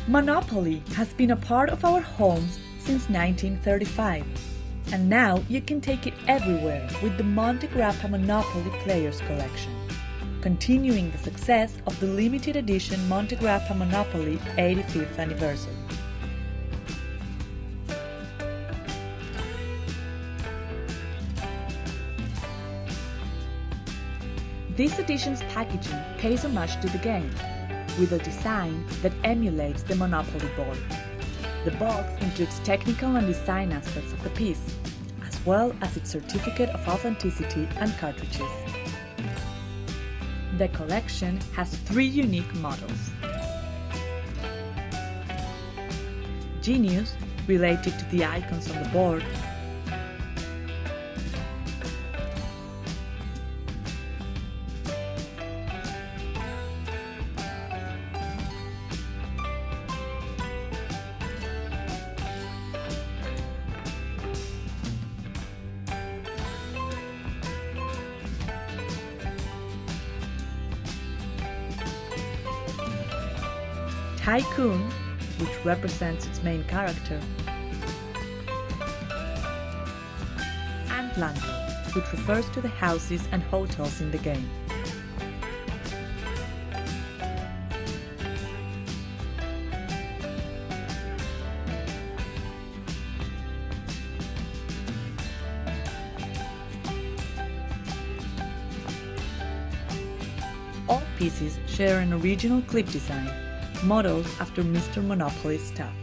Monopoly has been a part of our homes since 1935, and now you can take it everywhere with the Montegrappa Monopoly Players Collection, continuing the success of the limited edition Montegrappa Monopoly 85th anniversary. This edition's packaging pays homage to the game, with a design that emulates the Monopoly board. The box includes technical and design aspects of the piece, as well as its certificate of authenticity and cartridges. The collection has 3 unique models. Genius, related to the icons on the board, Tycoon, which represents its main character, and Landlord, which refers to the houses and hotels in the game. All pieces share an original clip design, modeled after Mr. Monopoly's stuff.